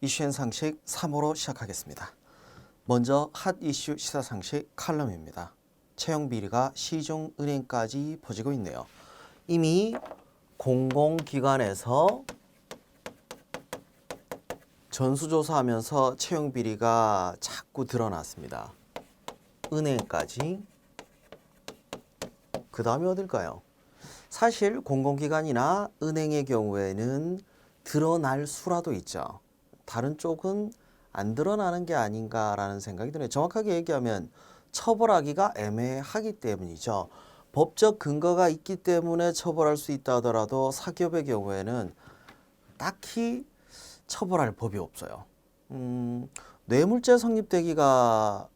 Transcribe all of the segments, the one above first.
이슈앤 상식 3호로 시작하겠습니다. 먼저 핫 이슈 시사 상식 칼럼입니다. 채용 비리가 시중은행까지 퍼지고 있네요. 이미 공공기관에서 전수조사하면서 채용 비리가 자꾸 드러났습니다. 은행까지. 그 다음에 어딜까요? 사실 공공기관이나 은행의 경우에는 드러날 수라도 있죠. 다른 쪽은 안 드러나는 게 아닌가라는 생각이 드네요. 정확하게 얘기하면 처벌하기가 애매하기 때문이죠. 법적 근거가 있기 때문에 처벌할 수 있다 하더라도 사기업의 경우에는 딱히 처벌할 법이 없어요. 뇌물죄 성립되기가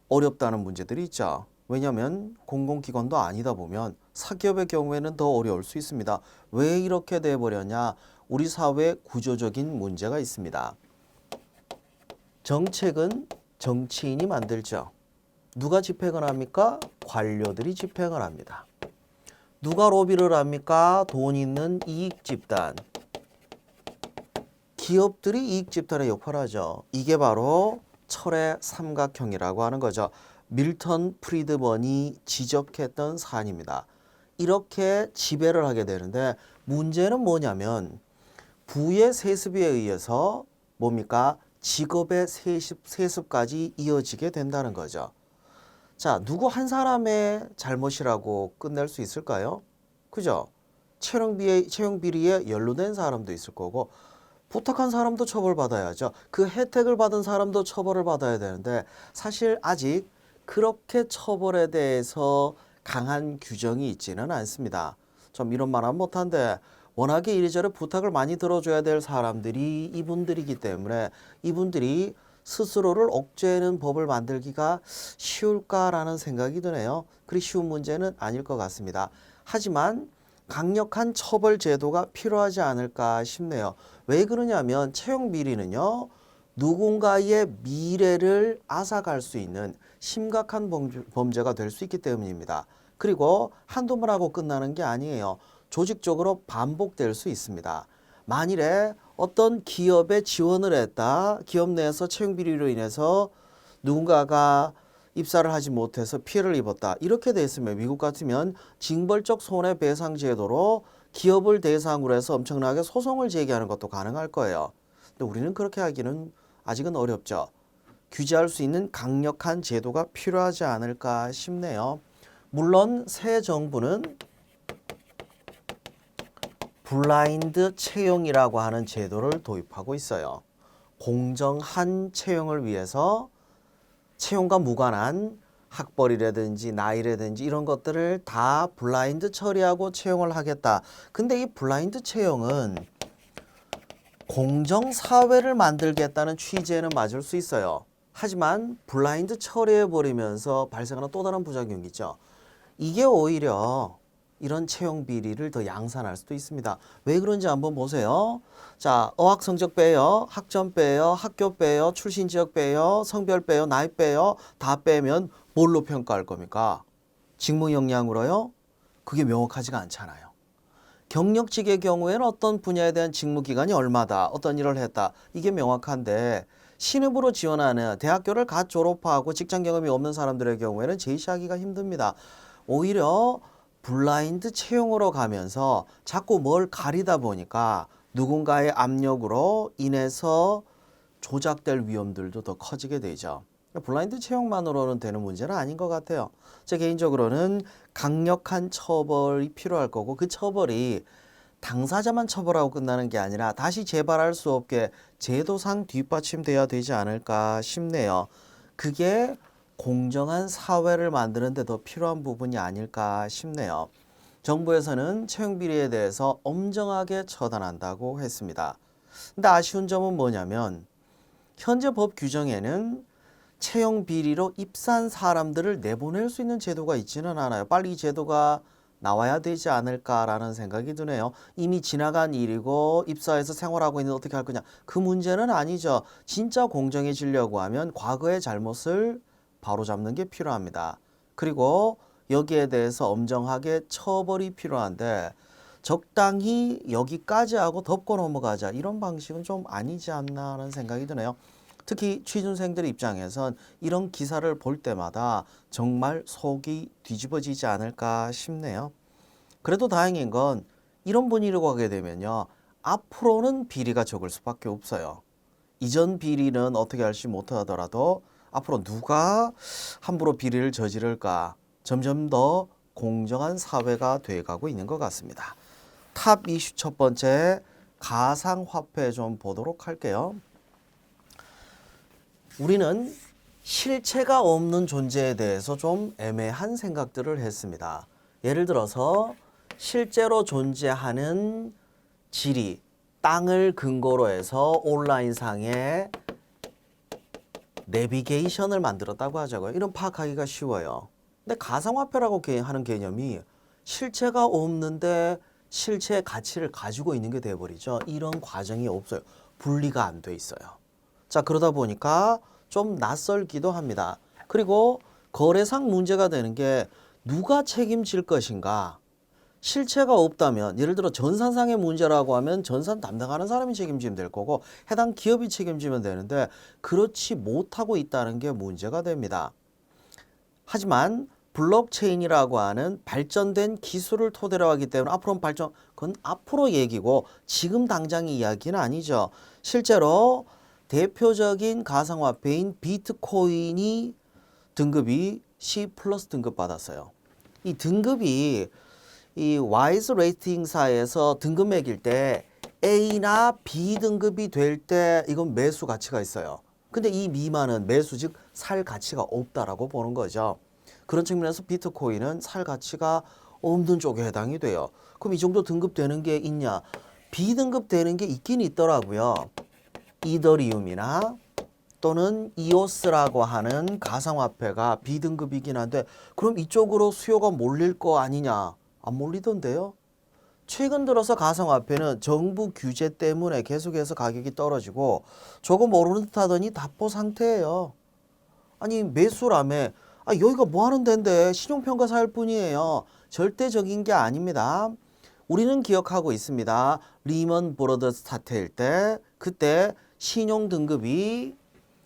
어렵다는 문제들이 있죠. 왜냐하면 공공기관도 아니다 보면 사기업의 경우에는 더 어려울 수 있습니다. 왜 이렇게 돼버렸냐? 우리 사회 구조적인 문제가 있습니다. 정책은 정치인이 만들죠. 누가 집행을 합니까? 관료들이 집행을 합니다. 누가 로비를 합니까? 돈 있는 이익 집단. 기업들이 이익 집단의 역할을 하죠. 이게 바로 철의 삼각형이라고 하는 거죠. 밀턴 프리드먼이 지적했던 사안입니다. 이렇게 지배를 하게 되는데 문제는 뭐냐면 부의 세습에 의해서 뭡니까? 직업의 세습까지 이어지게 된다는 거죠. 자, 누구 한 사람의 잘못이라고 끝낼 수 있을까요? 그죠? 채용 비리에 연루된 사람도 있을 거고 부탁한 사람도 처벌받아야죠. 그 혜택을 받은 사람도 처벌을 받아야 되는데 사실 아직 그렇게 처벌에 대해서 강한 규정이 있지는 않습니다. 좀 이런 말 하면 못한데 워낙에 이리저리 부탁을 많이 들어줘야 될 사람들이 이분들이기 때문에 이분들이 스스로를 억제하는 법을 만들기가 쉬울까라는 생각이 드네요. 그리 쉬운 문제는 아닐 것 같습니다. 하지만 강력한 처벌 제도가 필요하지 않을까 싶네요. 왜 그러냐면 채용 비리는요. 누군가의 미래를 앗아갈 수 있는 심각한 범죄가 될 수 있기 때문입니다. 그리고 한두 번 하고 끝나는 게 아니에요. 조직적으로 반복될 수 있습니다. 만일에 어떤 기업에 지원을 했다. 기업 내에서 채용 비리로 인해서 누군가가 입사를 하지 못해서 피해를 입었다. 이렇게 돼 있으면 미국 같으면 징벌적 손해배상 제도로 기업을 대상으로 해서 엄청나게 소송을 제기하는 것도 가능할 거예요. 근데 우리는 그렇게 하기는 아직은 어렵죠. 규제할 수 있는 강력한 제도가 필요하지 않을까 싶네요. 물론 새 정부는 블라인드 채용이라고 하는 제도를 도입하고 있어요. 공정한 채용을 위해서 채용과 무관한 학벌이라든지 나이라든지 이런 것들을 다 블라인드 처리하고 채용을 하겠다. 근데 이 블라인드 채용은 공정사회를 만들겠다는 취지에는 맞을 수 있어요. 하지만 블라인드 처리해버리면서 발생하는 또 다른 부작용이 있죠. 이게 오히려 이런 채용 비리를 더 양산할 수도 있습니다. 왜 그런지 한번 보세요. 자, 어학 성적 빼요, 학점 빼요, 학교 빼요, 출신 지역 빼요, 성별 빼요, 나이 빼요. 다 빼면 뭘로 평가할 겁니까? 직무 역량으로요? 그게 명확하지가 않잖아요. 경력직의 경우에는 어떤 분야에 대한 직무 기간이 얼마다, 어떤 일을 했다. 이게 명확한데 신입으로 지원하는 대학교를 갓 졸업하고 직장 경험이 없는 사람들의 경우에는 제시하기가 힘듭니다. 오히려 블라인드 채용으로 가면서 자꾸 뭘 가리다 보니까 누군가의 압력으로 인해서 조작될 위험들도 더 커지게 되죠. 블라인드 채용만으로는 되는 문제는 아닌 것 같아요. 제 개인적으로는 강력한 처벌이 필요할 거고 그 처벌이 당사자만 처벌하고 끝나는 게 아니라 다시 재발할 수 없게 제도상 뒷받침돼야 되지 않을까 싶네요. 그게 공정한 사회를 만드는 데 더 필요한 부분이 아닐까 싶네요. 정부에서는 채용 비리에 대해서 엄정하게 처단한다고 했습니다. 근데 아쉬운 점은 뭐냐면 현재 법 규정에는 채용 비리로 입사한 사람들을 내보낼 수 있는 제도가 있지는 않아요. 빨리 이 제도가 나와야 되지 않을까라는 생각이 드네요. 이미 지나간 일이고 입사해서 생활하고 있는데 어떻게 할 거냐. 그 문제는 아니죠. 진짜 공정해지려고 하면 과거의 잘못을 바로잡는 게 필요합니다. 그리고 여기에 대해서 엄정하게 처벌이 필요한데 적당히 여기까지 하고 덮고 넘어가자. 이런 방식은 좀 아니지 않나 하는 생각이 드네요. 특히 취준생들 입장에선 이런 기사를 볼 때마다 정말 속이 뒤집어지지 않을까 싶네요. 그래도 다행인 건 이런 분위기로 가게 되면요. 앞으로는 비리가 적을 수밖에 없어요. 이전 비리는 어떻게 할지 못하더라도 앞으로 누가 함부로 비리를 저지를까 점점 더 공정한 사회가 돼가고 있는 것 같습니다. 탑 이슈 첫 번째 가상화폐 좀 보도록 할게요. 우리는 실체가 없는 존재에 대해서 좀 애매한 생각들을 했습니다. 예를 들어서 실제로 존재하는 지리, 땅을 근거로 해서 온라인상에 내비게이션을 만들었다고 하자고요. 이런 파악하기가 쉬워요. 근데 가상화폐라고 하는 개념이 실체가 없는데 실체의 가치를 가지고 있는 게 돼버리죠. 이런 과정이 없어요. 분리가 안 돼 있어요. 자, 그러다 보니까 좀 낯설기도 합니다. 그리고 거래상 문제가 되는 게 누가 책임질 것인가? 실체가 없다면 예를 들어 전산상의 문제라고 하면 전산 담당하는 사람이 책임지면 될 거고 해당 기업이 책임지면 되는데 그렇지 못하고 있다는 게 문제가 됩니다. 하지만 블록체인이라고 하는 발전된 기술을 토대로 하기 때문에 앞으로는 그건 앞으로 얘기고 지금 당장의 이야기는 아니죠. 실제로 대표적인 가상화폐인 비트코인이 등급이 C 플러스 등급 받았어요. 이 등급이 이 와이즈 레이팅사에서 등급 매길 때 A나 B 등급이 될 때 이건 매수 가치가 있어요. 근데 이 미만은 매수 즉 살 가치가 없다라고 보는 거죠. 그런 측면에서 비트코인은 살 가치가 없는 쪽에 해당이 돼요. 그럼 이 정도 등급 되는 게 있냐? B 등급 되는 게 있긴 있더라고요. 이더리움이나 또는 이오스라고 하는 가상화폐가 B등급이긴 한데 그럼 이쪽으로 수요가 몰릴 거 아니냐? 안 몰리던데요. 최근 들어서 가상화폐는 정부 규제 때문에 계속해서 가격이 떨어지고 조금 오르는 듯 하더니 답보 상태예요. 아니 매수라며 여기가 뭐 하는 데인데 신용평가사일 뿐이에요. 절대적인 게 아닙니다. 우리는 기억하고 있습니다. 리먼 브러더스 사태일 때 그때 신용 등급이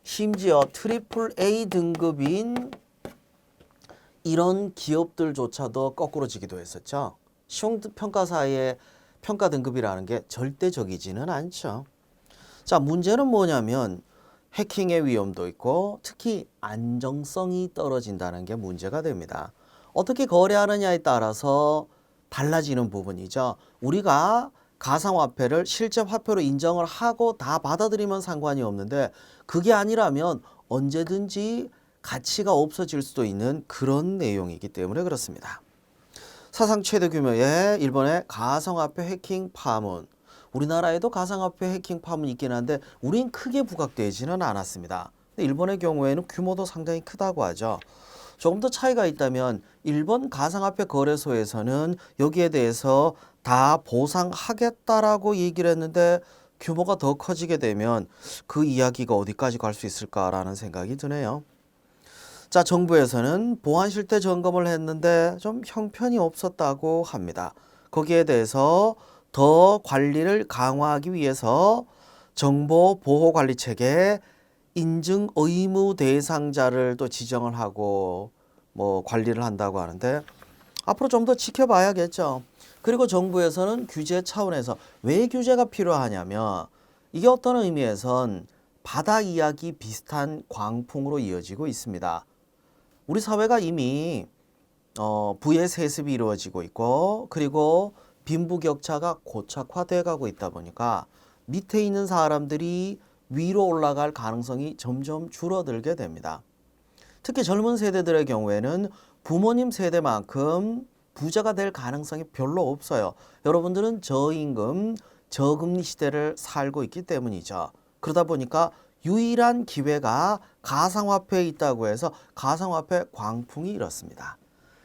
심지어 트리플 A 등급인 이런 기업들조차도 거꾸로 지기도 했었죠. 신용평가사의 평가 등급이라는 게 절대적이지는 않죠. 자, 문제는 뭐냐면 해킹의 위험도 있고 특히 안정성이 떨어진다는 게 문제가 됩니다. 어떻게 거래하느냐에 따라서 달라지는 부분이죠. 우리가 가상화폐를 실제 화폐로 인정을 하고 다 받아들이면 상관이 없는데 그게 아니라면 언제든지 가치가 없어질 수도 있는 그런 내용이기 때문에 그렇습니다. 사상 최대 규모의 일본의 가상화폐 해킹 파문. 우리나라에도 가상화폐 해킹 파문이 있긴 한데 우린 크게 부각되지는 않았습니다. 근데 일본의 경우에는 규모도 상당히 크다고 하죠. 조금 더 차이가 있다면 일본 가상화폐 거래소에서는 여기에 대해서 다 보상하겠다라고 얘기를 했는데 규모가 더 커지게 되면 그 이야기가 어디까지 갈 수 있을까라는 생각이 드네요. 자, 정부에서는 보안 실태 점검을 했는데 좀 형편이 없었다고 합니다. 거기에 대해서 더 관리를 강화하기 위해서 정보 보호 관리 체계 인증 의무 대상자를 또 지정을 하고 뭐 관리를 한다고 하는데 앞으로 좀 더 지켜봐야겠죠. 그리고 정부에서는 규제 차원에서 왜 규제가 필요하냐면 이게 어떤 의미에선 바다 이야기 비슷한 광풍으로 이어지고 있습니다. 우리 사회가 이미 부의 세습이 이루어지고 있고 그리고 빈부격차가 고착화돼 가고 있다 보니까 밑에 있는 사람들이 위로 올라갈 가능성이 점점 줄어들게 됩니다. 특히 젊은 세대들의 경우에는 부모님 세대만큼 부자가 될 가능성이 별로 없어요. 여러분들은 저임금, 저금리 시대를 살고 있기 때문이죠. 그러다 보니까 유일한 기회가 가상화폐에 있다고 해서 가상화폐 광풍이 일었습니다.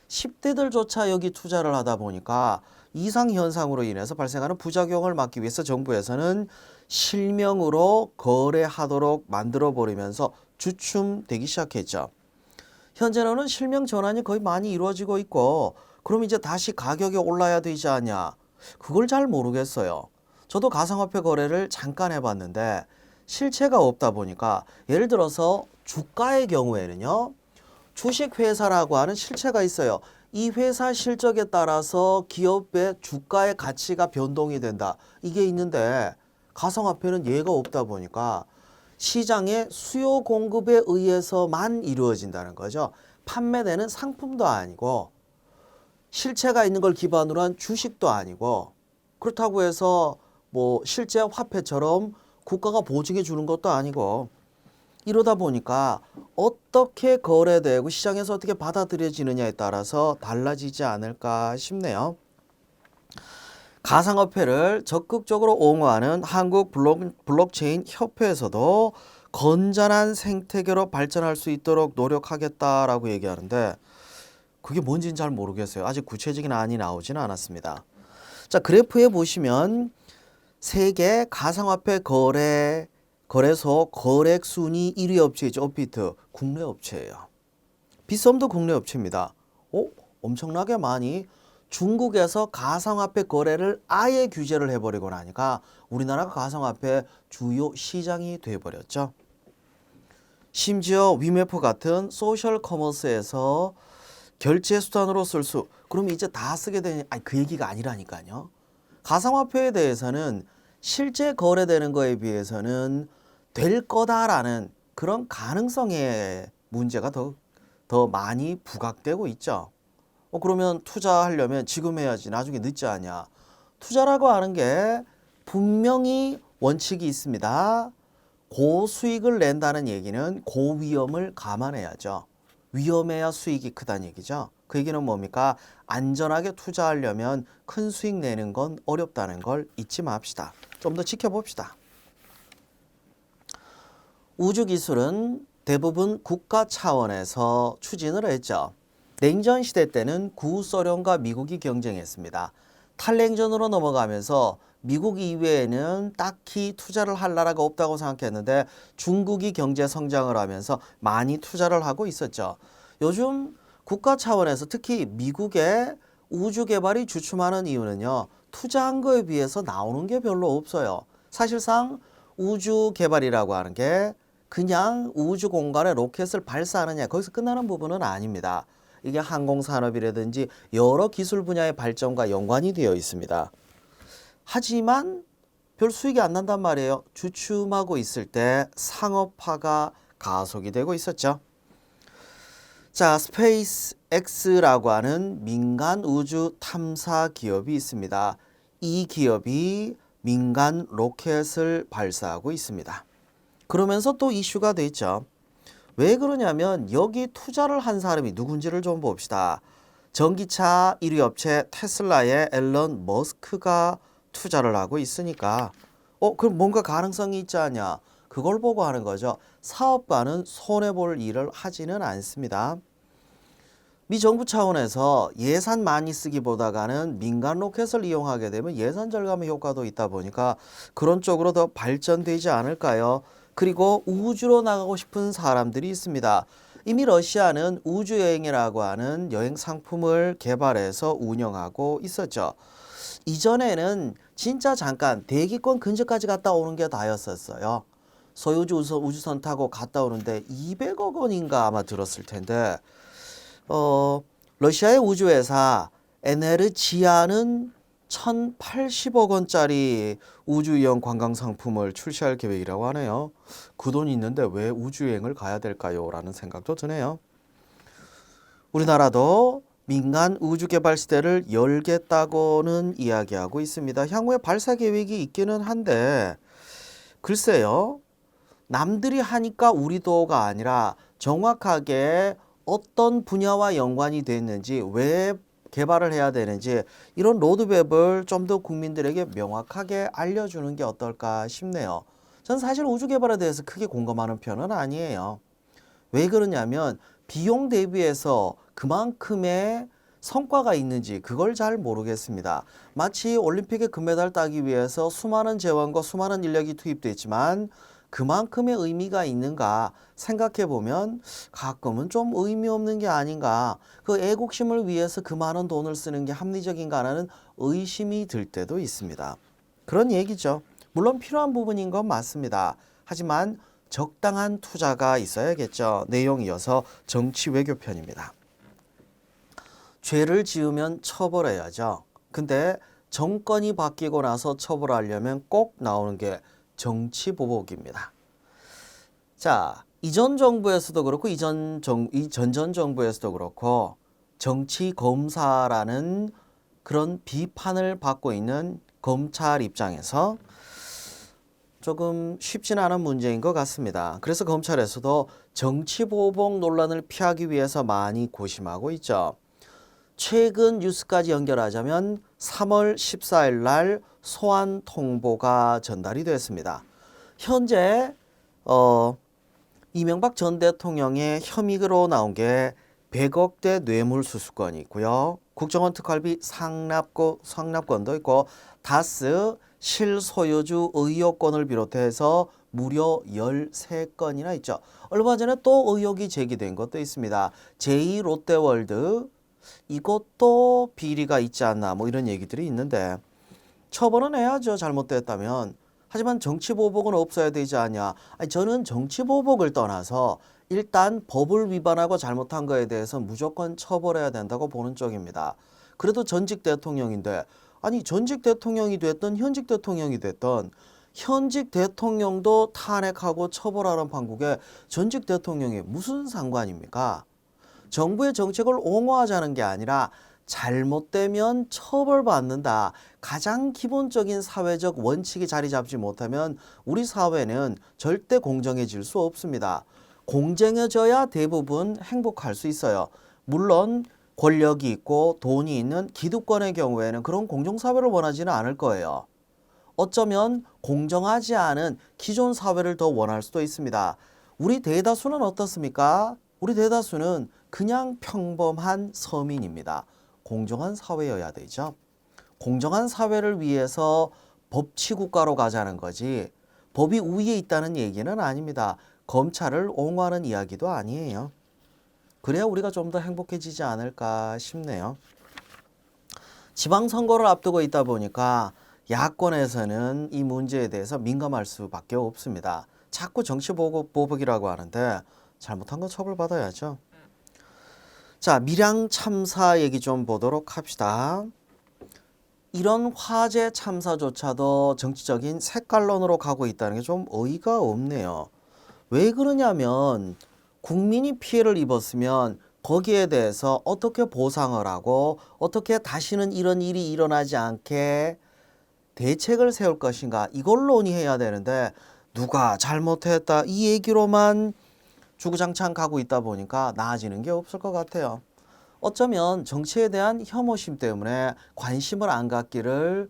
10대들조차 여기 투자를 하다 보니까 이상현상으로 인해서 발생하는 부작용을 막기 위해서 정부에서는 실명으로 거래하도록 만들어버리면서 주춤되기 시작했죠. 현재는 실명 전환이 거의 많이 이루어지고 있고 그럼 이제 다시 가격이 올라야 되지 않냐. 그걸 잘 모르겠어요. 저도 가상화폐 거래를 잠깐 해봤는데 실체가 없다 보니까 예를 들어서 주가의 경우에는요. 주식회사라고 하는 실체가 있어요. 이 회사 실적에 따라서 기업의 주가의 가치가 변동이 된다. 이게 있는데 가상화폐는 예가 없다 보니까 시장의 수요 공급에 의해서만 이루어진다는 거죠. 판매되는 상품도 아니고 실체가 있는 걸 기반으로 한 주식도 아니고 그렇다고 해서 뭐 실제 화폐처럼 국가가 보증해 주는 것도 아니고 이러다 보니까 어떻게 거래되고 시장에서 어떻게 받아들여지느냐에 따라서 달라지지 않을까 싶네요. 가상화폐를 적극적으로 옹호하는 한국 블록체인 협회에서도 건전한 생태계로 발전할 수 있도록 노력하겠다라고 얘기하는데 그게 뭔지는 잘 모르겠어요. 아직 구체적인 안이 나오지는 않았습니다. 자, 그래프에 보시면 세계 가상화폐 거래소 거래액 순위 1위 업체이죠. 업비트. 국내 업체예요. 빗썸도 국내 업체입니다. 엄청나게 많이 중국에서 가상화폐 거래를 아예 규제를 해버리고 나니까 우리나라가 가상화폐 주요 시장이 돼버렸죠. 심지어 위메프 같은 소셜 커머스에서 결제 수단으로 쓸 수, 그럼 이제 다 쓰게 되니, 아니 그 얘기가 아니라니까요. 가상화폐에 대해서는 실제 거래되는 거에 비해서는 될 거다라는 그런 가능성의 문제가 더 많이 부각되고 있죠. 그러면 투자하려면 지금 해야지 나중에 늦지 않냐. 투자라고 하는 게 분명히 원칙이 있습니다. 고수익을 낸다는 얘기는 고위험을 감안해야죠. 위험해야 수익이 크다는 얘기죠. 그 얘기는 뭡니까? 안전하게 투자하려면 큰 수익 내는 건 어렵다는 걸 잊지 맙시다. 좀 더 지켜봅시다. 우주기술은 대부분 국가 차원에서 추진을 했죠. 냉전 시대 때는 구소련과 미국이 경쟁했습니다. 탈냉전으로 넘어가면서 미국 이외에는 딱히 투자를 할 나라가 없다고 생각했는데 중국이 경제 성장을 하면서 많이 투자를 하고 있었죠. 요즘 국가 차원에서 특히 미국의 우주 개발이 주춤하는 이유는요. 투자한 거에 비해서 나오는 게 별로 없어요. 사실상 우주 개발이라고 하는 게 그냥 우주 공간에 로켓을 발사하느냐 거기서 끝나는 부분은 아닙니다. 이게 항공산업이라든지 여러 기술 분야의 발전과 연관이 되어 있습니다. 하지만 별 수익이 안 난단 말이에요. 주춤하고 있을 때 상업화가 가속이 되고 있었죠. 자, 스페이스 X라고 하는 민간 우주 탐사 기업이 있습니다. 이 기업이 민간 로켓을 발사하고 있습니다. 그러면서 또 이슈가 돼 있죠. 왜 그러냐면 여기 투자를 한 사람이 누군지를 좀 봅시다. 전기차 1위 업체 테슬라의 앨런 머스크가 투자를 하고 있으니까 그럼 뭔가 가능성이 있지 않냐. 그걸 보고 하는 거죠. 사업가는 손해볼 일을 하지는 않습니다. 미 정부 차원에서 예산 많이 쓰기보다는 민간 로켓을 이용하게 되면 예산 절감의 효과도 있다 보니까 그런 쪽으로 더 발전되지 않을까요? 그리고 우주로 나가고 싶은 사람들이 있습니다. 이미 러시아는 우주여행이라고 하는 여행 상품을 개발해서 운영하고 있었죠. 이전에는 진짜 잠깐 대기권 근처까지 갔다 오는 게 다였었어요. 소유주 우주선 타고 갔다 오는데 200억 원인가 아마 들었을 텐데 러시아의 우주회사 에네르지아는 1,080억 원짜리 우주여행 관광 상품을 출시할 계획이라고 하네요. 그 돈이 있는데 왜 우주여행을 가야 될까요? 라는 생각도 드네요. 우리나라도 민간 우주개발 시대를 열겠다고는 이야기하고 있습니다. 향후에 발사 계획이 있기는 한데 글쎄요. 남들이 하니까 우리도가 아니라 정확하게 어떤 분야와 연관이 됐는지 왜 개발을 해야 되는지 이런 로드맵을 좀 더 국민들에게 명확하게 알려주는 게 어떨까 싶네요. 전 사실 우주 개발에 대해서 크게 공감하는 편은 아니에요. 왜 그러냐면 비용 대비해서 그만큼의 성과가 있는지 그걸 잘 모르겠습니다. 마치 올림픽에 금메달 따기 위해서 수많은 재원과 수많은 인력이 투입됐지만 그만큼의 의미가 있는가 생각해 보면 가끔은 좀 의미 없는 게 아닌가. 그 애국심을 위해서 그 많은 돈을 쓰는 게 합리적인가라는 의심이 들 때도 있습니다. 그런 얘기죠. 물론 필요한 부분인 건 맞습니다. 하지만 적당한 투자가 있어야겠죠. 내용 이어서 정치 외교 편입니다. 죄를 지으면 처벌해야죠. 근데 정권이 바뀌고 나서 처벌하려면 꼭 나오는 게 정치보복입니다. 자, 이전 정부에서도 그렇고 전전 정부에서도 그렇고 정치검사라는 그런 비판을 받고 있는 검찰 입장에서 조금 쉽진 않은 문제인 것 같습니다. 그래서 검찰에서도 정치보복 논란을 피하기 위해서 많이 고심하고 있죠. 최근 뉴스까지 연결하자면 3월 14일 날 소환 통보가 전달이 됐습니다. 현재 이명박 전 대통령의 혐의로 나온 게 100억대 뇌물수수권이 있고요. 국정원 특활비 상납권도 있고 다스 실소유주 의혹권을 비롯해서 무려 13건이나 있죠. 얼마 전에 또 의혹이 제기된 것도 있습니다. 제2롯데월드 이것도 비리가 있지 않나 뭐 이런 얘기들이 있는데 처벌은 해야죠. 잘못됐다면. 하지만 정치보복은 없어야 되지 않냐. 아니, 저는 정치보복을 떠나서 일단 법을 위반하고 잘못한 거에 대해서 무조건 처벌해야 된다고 보는 쪽입니다. 그래도 전직 대통령인데 아니 전직 대통령이 됐든 현직 대통령이 됐든 현직 대통령도 탄핵하고 처벌하는 판국에 전직 대통령이 무슨 상관입니까? 정부의 정책을 옹호하자는 게 아니라 잘못되면 처벌받는다. 가장 기본적인 사회적 원칙이 자리 잡지 못하면 우리 사회는 절대 공정해질 수 없습니다. 공정해져야 대부분 행복할 수 있어요. 물론 권력이 있고 돈이 있는 기득권의 경우에는 그런 공정사회를 원하지는 않을 거예요. 어쩌면 공정하지 않은 기존 사회를 더 원할 수도 있습니다. 우리 대다수는 어떻습니까? 우리 대다수는 그냥 평범한 서민입니다. 공정한 사회여야 되죠. 공정한 사회를 위해서 법치국가로 가자는 거지 법이 우위에 있다는 얘기는 아닙니다. 검찰을 옹호하는 이야기도 아니에요. 그래야 우리가 좀 더 행복해지지 않을까 싶네요. 지방선거를 앞두고 있다 보니까 야권에서는 이 문제에 대해서 민감할 수밖에 없습니다. 자꾸 정치보복이라고 하는데 잘못한 건 처벌받아야죠. 자, 밀양 참사 얘기 좀 보도록 합시다. 이런 화재 참사조차도 정치적인 색깔론으로 가고 있다는 게 좀 어이가 없네요. 왜 그러냐면 국민이 피해를 입었으면 거기에 대해서 어떻게 보상을 하고 어떻게 다시는 이런 일이 일어나지 않게 대책을 세울 것인가 이걸 논의해야 되는데 누가 잘못했다 이 얘기로만 주구장창 가고 있다 보니까 나아지는 게 없을 것 같아요. 어쩌면 정치에 대한 혐오심 때문에 관심을 안 갖기를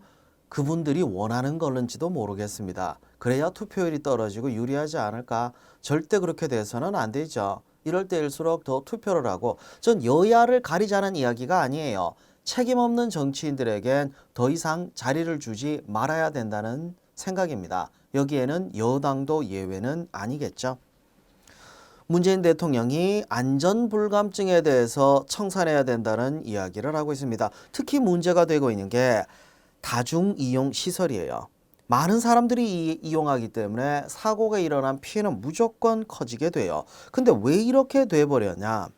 그분들이 원하는 걸는지도 모르겠습니다. 그래야 투표율이 떨어지고 유리하지 않을까? 절대 그렇게 돼서는 안 되죠. 이럴 때일수록 더 투표를 하고 전 여야를 가리자는 이야기가 아니에요. 책임 없는 정치인들에겐 더 이상 자리를 주지 말아야 된다는 생각입니다. 여기에는 여당도 예외는 아니겠죠. 문재인 대통령이 안전불감증에 대해서 청산해야 된다는 이야기를 하고 있습니다. 특히 문제가 되고 있는 게 다중이용 시설이에요. 많은 사람들이 이용하기 때문에 사고가 일어난 피해는 무조건 커지게 돼요. 근데 왜 이렇게 돼버렸냐?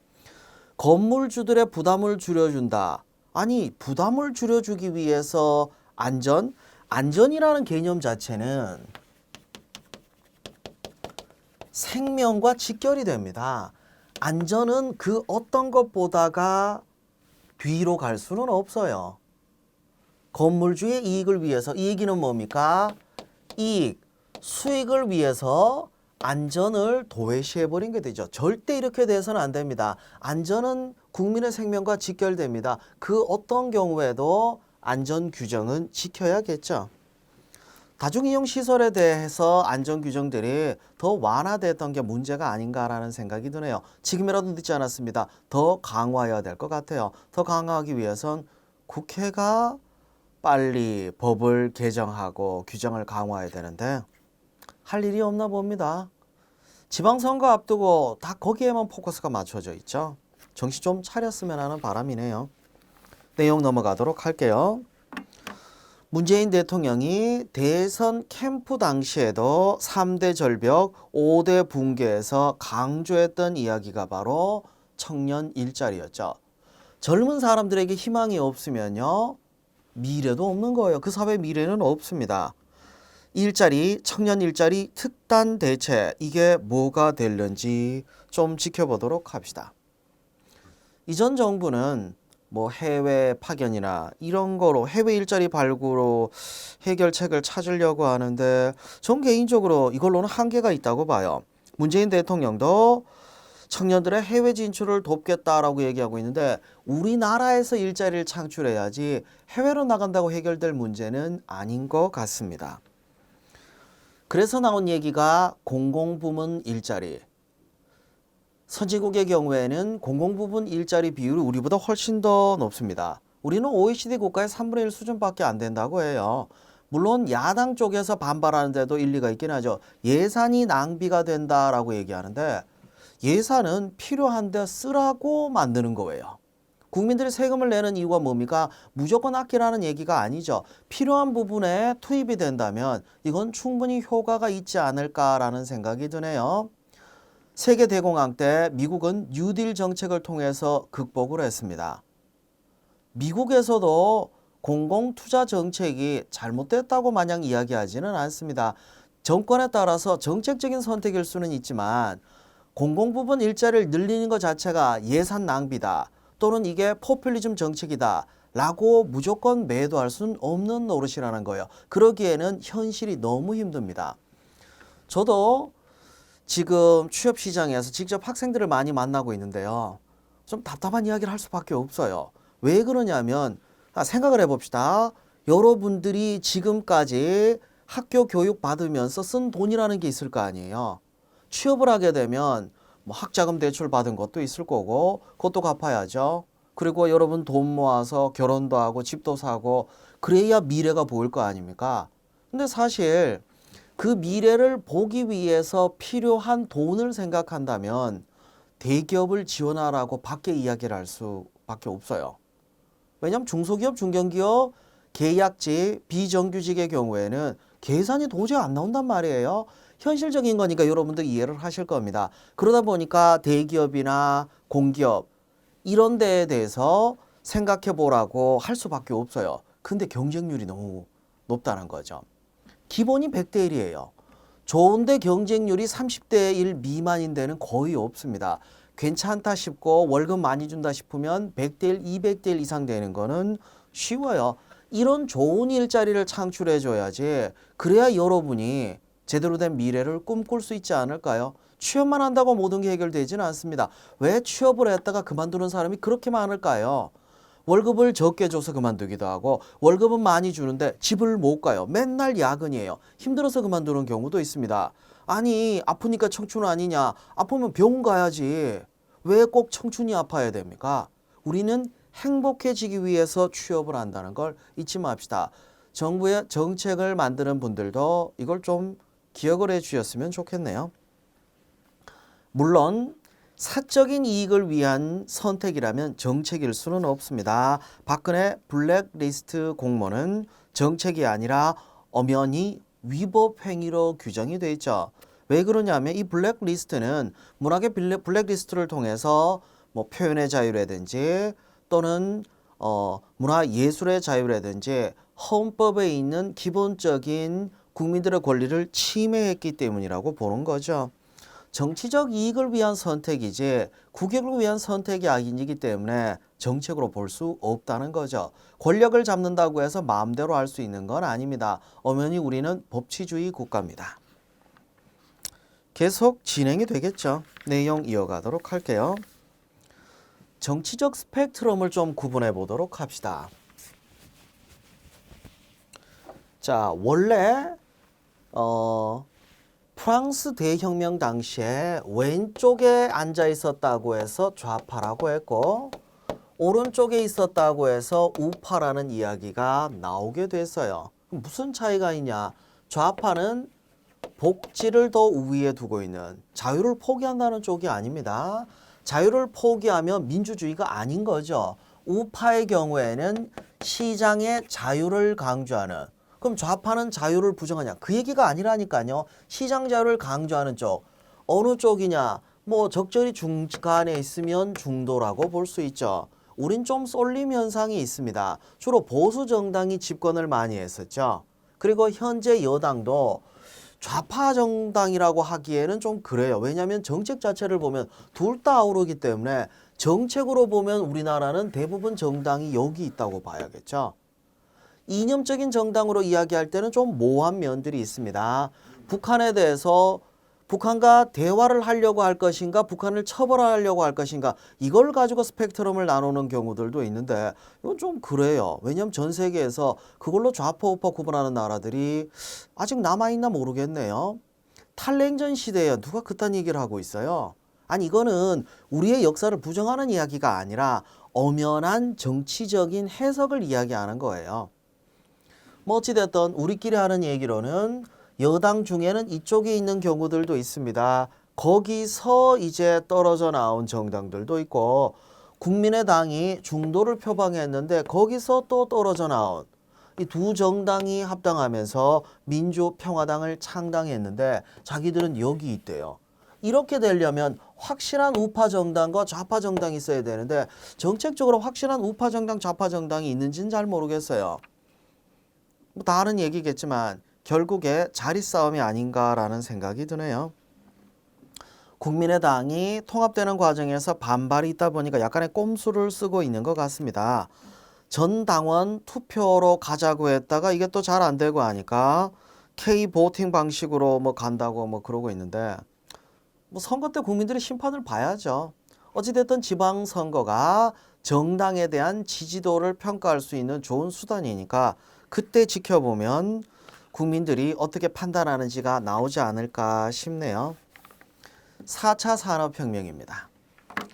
건물주들의 부담을 줄여준다. 아니, 부담을 줄여주기 위해서 안전이라는 개념 자체는 생명과 직결이 됩니다. 안전은 그 어떤 것보다가 뒤로 갈 수는 없어요. 건물주의 이익을 위해서 이 얘기는 뭡니까? 이익, 수익을 위해서 안전을 도외시해버린 게 되죠. 절대 이렇게 돼서는 안 됩니다. 안전은 국민의 생명과 직결됩니다. 그 어떤 경우에도 안전 규정은 지켜야겠죠. 다중이용 시설에 대해서 안전 규정들이 더 완화됐던 게 문제가 아닌가라는 생각이 드네요. 지금이라도 늦지 않았습니다. 더 강화해야 될 것 같아요. 더 강화하기 위해선 국회가 빨리 법을 개정하고 규정을 강화해야 되는데 할 일이 없나 봅니다. 지방선거 앞두고 다 거기에만 포커스가 맞춰져 있죠. 정신 좀 차렸으면 하는 바람이네요. 내용 넘어가도록 할게요. 문재인 대통령이 대선 캠프 당시에도 3대 절벽, 5대 붕괴에서 강조했던 이야기가 바로 청년 일자리였죠. 젊은 사람들에게 희망이 없으면요, 미래도 없는 거예요. 그 사회 미래는 없습니다. 일자리, 청년 일자리 특단 대책, 이게 뭐가 될는지 좀 지켜보도록 합시다. 이전 정부는 뭐 해외 파견이나 이런 거로 해외 일자리 발굴로 해결책을 찾으려고 하는데 전 개인적으로 이걸로는 한계가 있다고 봐요. 문재인 대통령도 청년들의 해외 진출을 돕겠다라고 얘기하고 있는데 우리나라에서 일자리를 창출해야지 해외로 나간다고 해결될 문제는 아닌 것 같습니다. 그래서 나온 얘기가 공공부문 일자리. 선진국의 경우에는 공공부문 일자리 비율이 우리보다 훨씬 더 높습니다. 우리는 OECD 국가의 3분의 1 수준밖에 안 된다고 해요. 물론 야당 쪽에서 반발하는 데도 일리가 있긴 하죠. 예산이 낭비가 된다라고 얘기하는데 예산은 필요한데 쓰라고 만드는 거예요. 국민들이 세금을 내는 이유가 뭡니까? 무조건 아끼라는 얘기가 아니죠. 필요한 부분에 투입이 된다면 이건 충분히 효과가 있지 않을까라는 생각이 드네요. 세계 대공황 때 미국은 뉴딜 정책을 통해서 극복을 했습니다. 미국에서도 공공투자 정책이 잘못됐다고 마냥 이야기하지는 않습니다. 정권에 따라서 정책적인 선택일 수는 있지만 공공부문 일자리를 늘리는 것 자체가 예산 낭비다 또는 이게 포퓰리즘 정책이다 라고 무조건 매도할 수는 없는 노릇이라는 거예요. 그러기에는 현실이 너무 힘듭니다. 저도 지금 취업시장에서 직접 학생들을 많이 만나고 있는데요. 좀 답답한 이야기를 할 수밖에 없어요. 왜 그러냐면 생각을 해봅시다. 여러분들이 지금까지 학교 교육 받으면서 쓴 돈이라는 게 있을 거 아니에요. 취업을 하게 되면 뭐 학자금 대출 받은 것도 있을 거고 그것도 갚아야죠. 그리고 여러분 돈 모아서 결혼도 하고 집도 사고 그래야 미래가 보일 거 아닙니까? 근데 사실 그 미래를 보기 위해서 필요한 돈을 생각한다면 대기업을 지원하라고 밖에 이야기를 할 수밖에 없어요. 왜냐하면 중소기업, 중견기업, 계약직, 비정규직의 경우에는 계산이 도저히 안 나온단 말이에요. 현실적인 거니까 여러분들 이해를 하실 겁니다. 그러다 보니까 대기업이나 공기업 이런 데에 대해서 생각해 보라고 할 수밖에 없어요. 근데 경쟁률이 너무 높다는 거죠. 기본이 100대 1이에요. 좋은데 경쟁률이 30대 1 미만인 데는 거의 없습니다. 괜찮다 싶고 월급 많이 준다 싶으면 100대 1, 200대 1 이상 되는 거는 쉬워요. 이런 좋은 일자리를 창출해 줘야지 그래야 여러분이 제대로 된 미래를 꿈꿀 수 있지 않을까요? 취업만 한다고 모든 게 해결되지는 않습니다. 왜 취업을 했다가 그만두는 사람이 그렇게 많을까요? 월급을 적게 줘서 그만두기도 하고 월급은 많이 주는데 집을 못 가요. 맨날 야근이에요. 힘들어서 그만두는 경우도 있습니다. 아니 아프니까 청춘 아니냐. 아프면 병원 가야지. 왜 꼭 청춘이 아파야 됩니까? 우리는 행복해지기 위해서 취업을 한다는 걸 잊지 맙시다. 정부의 정책을 만드는 분들도 이걸 좀 기억을 해 주셨으면 좋겠네요. 물론 사적인 이익을 위한 선택이라면 정책일 수는 없습니다. 박근혜 블랙리스트 공모는 정책이 아니라 엄연히 위법 행위로 규정이 돼 있죠. 왜 그러냐면 이 블랙리스트는 문학의 블랙리스트를 통해서 뭐 표현의 자유라든지 또는 문화예술의 자유라든지 헌법에 있는 기본적인 국민들의 권리를 침해했기 때문이라고 보는 거죠. 정치적 이익을 위한 선택이지 국익을 위한 선택이 아니기 때문에 정책으로 볼 수 없다는 거죠. 권력을 잡는다고 해서 마음대로 할 수 있는 건 아닙니다. 엄연히 우리는 법치주의 국가입니다. 계속 진행이 되겠죠. 내용 이어가도록 할게요. 정치적 스펙트럼을 좀 구분해 보도록 합시다. 자, 원래 프랑스 대혁명 당시에 왼쪽에 앉아 있었다고 해서 좌파라고 했고 오른쪽에 있었다고 해서 우파라는 이야기가 나오게 됐어요. 무슨 차이가 있냐? 좌파는 복지를 더 우위에 두고 있는, 자유를 포기한다는 쪽이 아닙니다. 자유를 포기하면 민주주의가 아닌 거죠. 우파의 경우에는 시장의 자유를 강조하는, 그럼 좌파는 자유를 부정하냐? 그 얘기가 아니라니까요. 시장 자유를 강조하는 쪽. 어느 쪽이냐? 뭐 적절히 중간에 있으면 중도라고 볼 수 있죠. 우린 좀 쏠림 현상이 있습니다. 주로 보수 정당이 집권을 많이 했었죠. 그리고 현재 여당도 좌파 정당이라고 하기에는 좀 그래요. 왜냐하면 정책 자체를 보면 둘 다 아우르기 때문에 정책으로 보면 우리나라는 대부분 정당이 여기 있다고 봐야겠죠. 이념적인 정당으로 이야기할 때는 좀 모호한 면들이 있습니다. 북한에 대해서 북한과 대화를 하려고 할 것인가, 북한을 처벌하려고 할 것인가, 이걸 가지고 스펙트럼을 나누는 경우들도 있는데 이건 좀 그래요. 왜냐하면 전 세계에서 그걸로 좌파 우파 구분하는 나라들이 아직 남아있나 모르겠네요. 탈냉전 시대에 누가 그딴 얘기를 하고 있어요. 아니 이거는 우리의 역사를 부정하는 이야기가 아니라 엄연한 정치적인 해석을 이야기하는 거예요. 뭐 어찌됐든 우리끼리 하는 얘기로는 여당 중에는 이쪽에 있는 경우들도 있습니다. 거기서 이제 떨어져 나온 정당들도 있고 국민의당이 중도를 표방했는데 거기서 또 떨어져 나온 이 두 정당이 합당하면서 민주평화당을 창당했는데 자기들은 여기 있대요. 이렇게 되려면 확실한 우파 정당과 좌파 정당이 있어야 되는데 정책적으로 확실한 우파 정당, 좌파 정당이 있는지는 잘 모르겠어요. 뭐 다른 얘기겠지만 결국에 자리 싸움이 아닌가라는 생각이 드네요. 국민의당이 통합되는 과정에서 반발이 있다 보니까 약간의 꼼수를 쓰고 있는 것 같습니다. 전 당원 투표로 가자고 했다가 이게 또 잘 안 되고 하니까 K 보팅 방식으로 뭐 간다고 뭐 그러고 있는데 뭐 선거 때 국민들의 심판을 봐야죠. 어찌됐든 지방선거가 정당에 대한 지지도를 평가할 수 있는 좋은 수단이니까 그때 지켜보면 국민들이 어떻게 판단하는지가 나오지 않을까 싶네요. 4차 산업혁명입니다.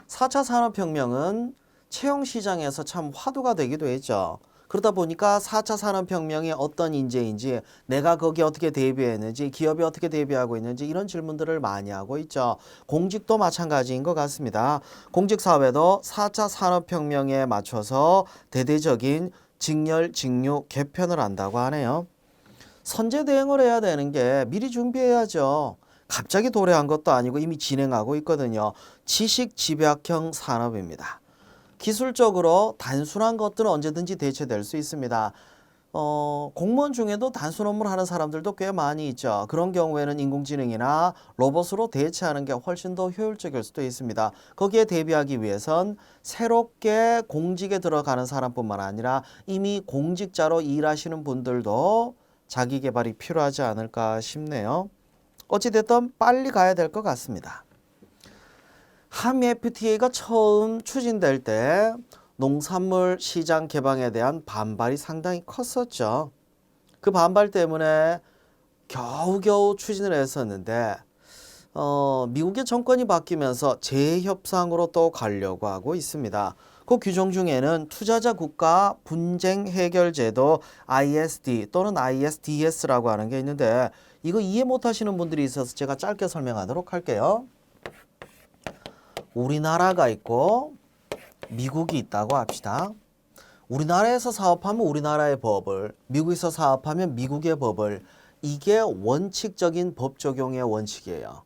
4차 산업혁명은 채용시장에서 참 화두가 되기도 했죠. 그러다 보니까 4차 산업혁명이 어떤 인재인지, 내가 거기에 어떻게 대비했는지, 기업이 어떻게 대비하고 있는지 이런 질문들을 많이 하고 있죠. 공직도 마찬가지인 것 같습니다. 공직사회도 4차 산업혁명에 맞춰서 대대적인 직렬, 직류, 개편을 한다고 하네요. 선제 대응을 해야 되는 게 미리 준비해야죠. 갑자기 도래한 것도 아니고 이미 진행하고 있거든요. 지식 집약형 산업입니다. 기술적으로 단순한 것들은 언제든지 대체될 수 있습니다. 공무원 중에도 단순 업무를 하는 사람들도 꽤 많이 있죠. 그런 경우에는 인공지능이나 로봇으로 대체하는 게 훨씬 더 효율적일 수도 있습니다. 거기에 대비하기 위해선 새롭게 공직에 들어가는 사람뿐만 아니라 이미 공직자로 일하시는 분들도 자기 개발이 필요하지 않을까 싶네요. 어찌됐든 빨리 가야 될 것 같습니다. 한미 FTA가 처음 추진될 때 농산물 시장 개방에 대한 반발이 상당히 컸었죠. 그 반발 때문에 겨우겨우 추진을 했었는데 미국의 정권이 바뀌면서 재협상으로 또 가려고 하고 있습니다. 그 규정 중에는 투자자 국가 분쟁 해결 제도 ISD 또는 ISDS라고 하는 게 있는데 이거 이해 못하시는 분들이 있어서 제가 짧게 설명하도록 할게요. 우리나라가 있고 미국이 있다고 합시다. 우리나라에서 사업하면 우리나라의 법을, 미국에서 사업하면 미국의 법을, 이게 원칙적인 법 적용의 원칙이에요.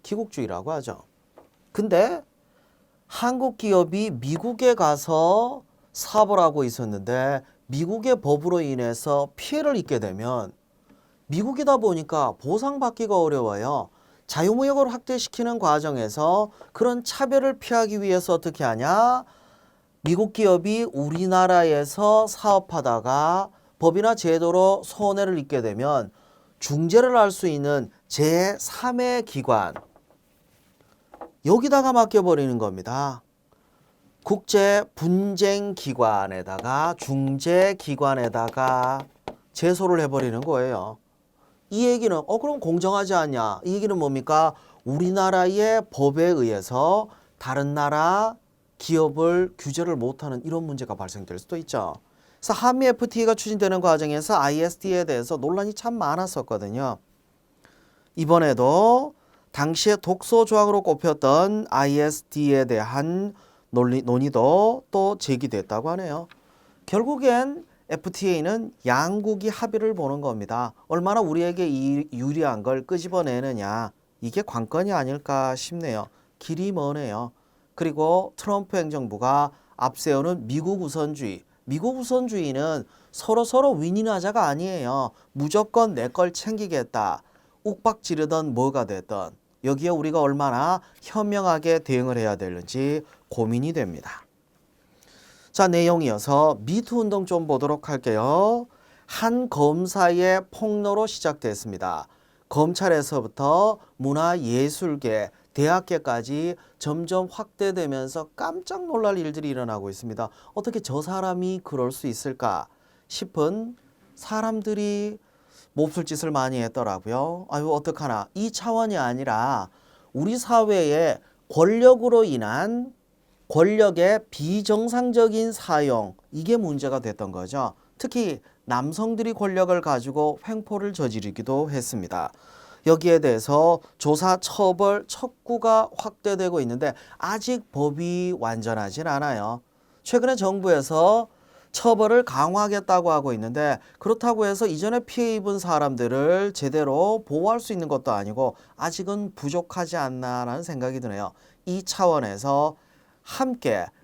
기국주의라고 하죠. 근데 한국 기업이 미국에 가서 사업을 하고 있었는데 미국의 법으로 인해서 피해를 입게 되면 미국이다 보니까 보상받기가 어려워요. 자유무역을 확대시키는 과정에서 그런 차별을 피하기 위해서 어떻게 하냐? 미국 기업이 우리나라에서 사업하다가 법이나 제도로 손해를 입게 되면 중재를 할 수 있는 제3의 기관, 여기다가 맡겨버리는 겁니다. 국제분쟁기관에다가 중재기관에다가 제소를 해버리는 거예요. 이 얘기는 그럼 공정하지 않냐? 이 얘기는 뭡니까? 우리나라의 법에 의해서 다른 나라 기업을 규제를 못하는 이런 문제가 발생될 수도 있죠. 그래서 한미 FTA가 추진되는 과정에서 ISD에 대해서 논란이 참 많았었거든요. 이번에도 당시에 독소 조항으로 꼽혔던 ISD에 대한 논의도 또 제기됐다고 하네요. 결국엔 FTA는 양국이 합의를 보는 겁니다. 얼마나 우리에게 유리한 걸 끄집어내느냐. 이게 관건이 아닐까 싶네요. 길이 머네요. 그리고 트럼프 행정부가 앞세우는 미국 우선주의. 미국 우선주의는 서로 윈윈하자가 아니에요. 무조건 내 걸 챙기겠다. 욱박 지르던 뭐가 됐던 여기에 우리가 얼마나 현명하게 대응을 해야 되는지 고민이 됩니다. 자, 내용 이어서 미투 운동 좀 보도록 할게요. 한 검사의 폭로로 시작됐습니다. 검찰에서부터 문화예술계, 대학계까지 점점 확대되면서 깜짝 놀랄 일들이 일어나고 있습니다. 어떻게 저 사람이 그럴 수 있을까 싶은 사람들이 몹쓸 짓을 많이 했더라고요. 아유, 어떡하나. 이 차원이 아니라 우리 사회의 권력으로 인한 권력의 비정상적인 사용, 이게 문제가 됐던 거죠. 특히 남성들이 권력을 가지고 횡포를 저지르기도 했습니다. 여기에 대해서 조사, 처벌, 척구가 확대되고 있는데 아직 법이 완전하진 않아요. 최근에 정부에서 처벌을 강화하겠다고 하고 있는데 그렇다고 해서 이전에 피해 입은 사람들을 제대로 보호할 수 있는 것도 아니고 아직은 부족하지 않나라는 생각이 드네요. 이 차원에서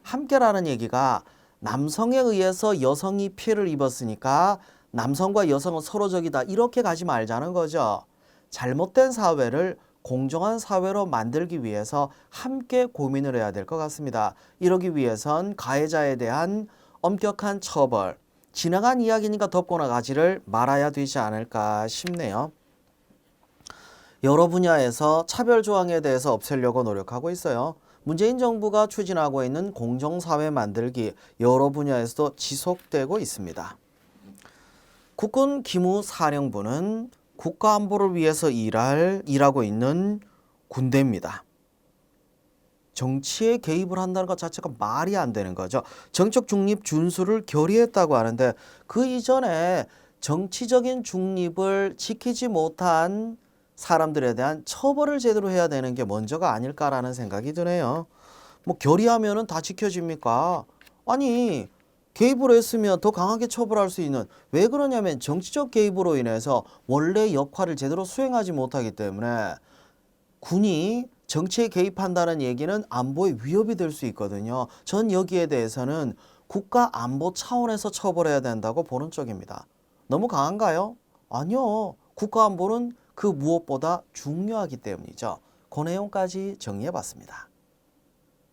함께라는 얘기가 남성에 의해서 여성이 피해를 입었으니까 남성과 여성은 서로적이다 이렇게 가지 말자는 거죠. 잘못된 사회를 공정한 사회로 만들기 위해서 함께 고민을 해야 될 것 같습니다. 이러기 위해선 가해자에 대한 엄격한 처벌, 지나간 이야기니까 덮고 나가지를 말아야 되지 않을까 싶네요. 여러 분야에서 차별 조항에 대해서 없애려고 노력하고 있어요. 문재인 정부가 추진하고 있는 공정사회 만들기 여러 분야에서도 지속되고 있습니다. 국군 기무사령부는 국가안보를 위해서 일하고 있는 군대입니다. 정치에 개입을 한다는 것 자체가 말이 안 되는 거죠. 정책 중립 준수를 결의했다고 하는데 그 이전에 정치적인 중립을 지키지 못한 사람들에 대한 처벌을 제대로 해야 되는 게 먼저가 아닐까라는 생각이 드네요. 뭐 결의하면은 다 지켜집니까? 아니 개입을 했으면 더 강하게 처벌할 수 있는, 왜 그러냐면 정치적 개입으로 인해서 원래 역할을 제대로 수행하지 못하기 때문에 군이 정치에 개입한다는 얘기는 안보에 위협이 될 수 있거든요. 전 여기에 대해서는 국가 안보 차원에서 처벌해야 된다고 보는 쪽입니다. 너무 강한가요? 아니요. 국가 안보는 그 무엇보다 중요하기 때문이죠. 그 내용까지 정리해 봤습니다.